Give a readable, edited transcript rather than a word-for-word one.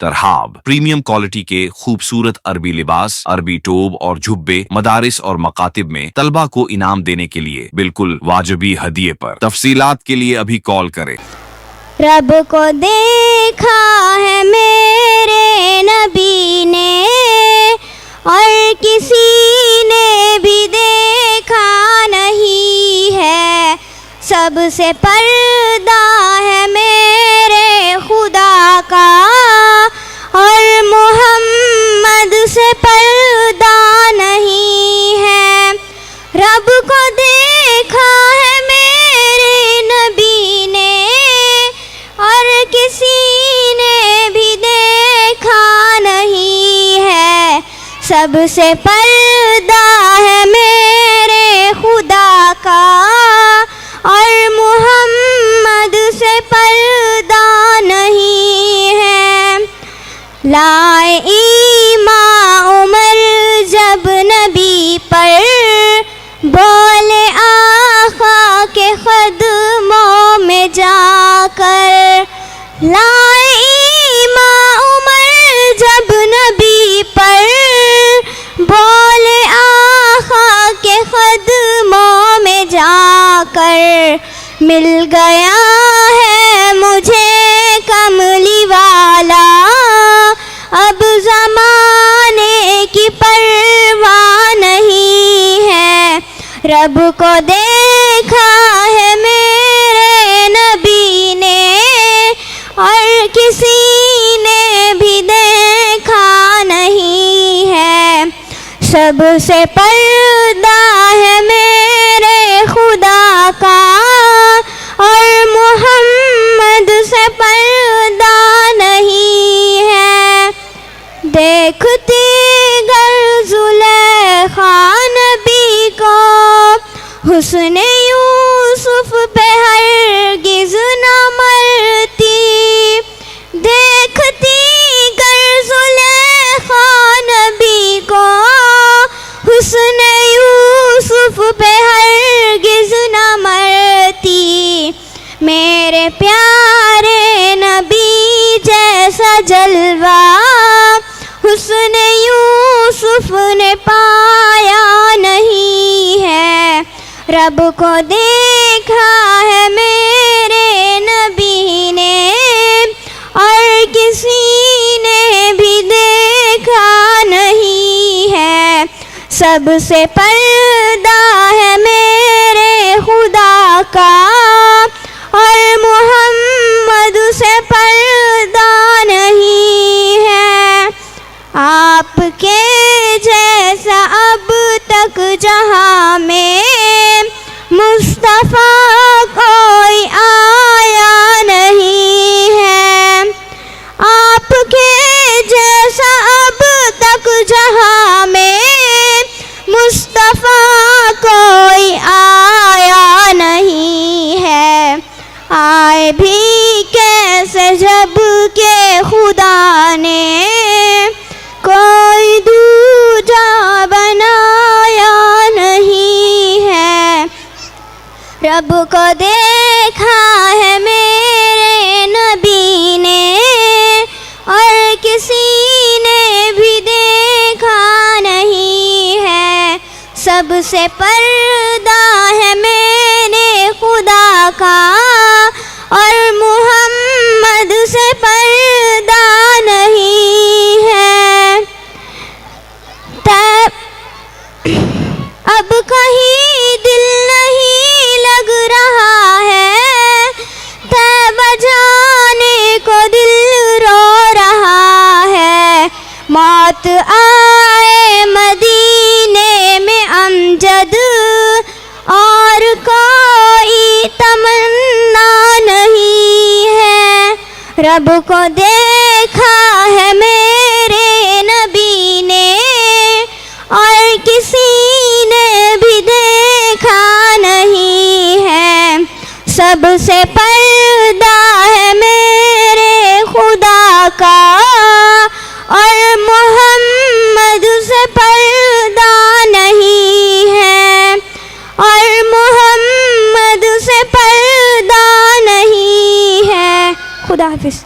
तरहाब। Premium quality के खूबसूरत अरबी लिबास, अरबी टोब और जुब्बे मदारिस और मकातिब में तलबा को इनाम देने के लिए बिल्कुल वाजिबी हदिये पर। तफसीलात के लिए अभी कॉल करें। रब को देखा है मेरे नबी ने और किसी ने भी देखा नहीं है। सबसे पर्दा है मेरे खुदा का और मोहम्मद से पर्दा नहीं है। रब को देखा है मेरे नबी ने और किसी ने भी देखा नहीं है। सबसे पर्दा है मेरे खुदा का और मोहम्मद से पर्दा नहीं है। लाए ईमान उमर जब नबी पर बोले आका के कदमों में जाकर। लाए ईमान उमर जब नबी पर बोले आका के कदमों में जाकर। मिल गया है मुझे कमली वाला, अब ज़माने की परवाह नहीं है। रब को देखा है मेरे नबी ने और किसी ने भी देखा नहीं है। सबसे पर्दा है मेरे खुदा का और मोहम्मद से पर्दा नहीं है। देखती गर ज़ुलेखा नबी को हुस्ने यूसुफ पे हरगिज़ न मरती। देखती गर ज़ुलेखा नबी को हुस्ने यूसुफ पे हरगिज़ न मरती। मेरे प्यारे नबी जैसा जलवा हुस्ने यूसुफ ने पाया नहीं है। रब को देखा है मेरे नबी ने और किसी ने भी देखा नहीं है। सबसे पर्दा है मेरे खुदा का और मोहम्मद से पर्दा नहीं है। आपके जैसा अब तक जहां में मुस्तफ़ा कोई आया नहीं है। आपके जैसा अब तक जहां में मुस्तफ़ा कोई आया नहीं है। आए भी कैसे जब के खुदा ने कोई दूजा बनाया नहीं है। रब को देखा है मेरे नबी ने और किसी ने भी देखा नहीं है। सबसे पर्दा है मेरे खुदा का और मोहम्मद से पर्दा नहीं है। अब कहीं दिल नहीं लग रहा है, तैबा जाने को दिल रो रहा है। मौत आए मदीने में अमजद और कोई तमन्ना नहीं है। रब को देखा है मेरे नबी ने और किसी ने भी देखा नहीं है। सबसे पर्दा है मेरे खुदा का और मोहम्मद से पर्दा नहीं है। और मोहम्मद से पर्दा नहीं है। खुदा हाफिज़।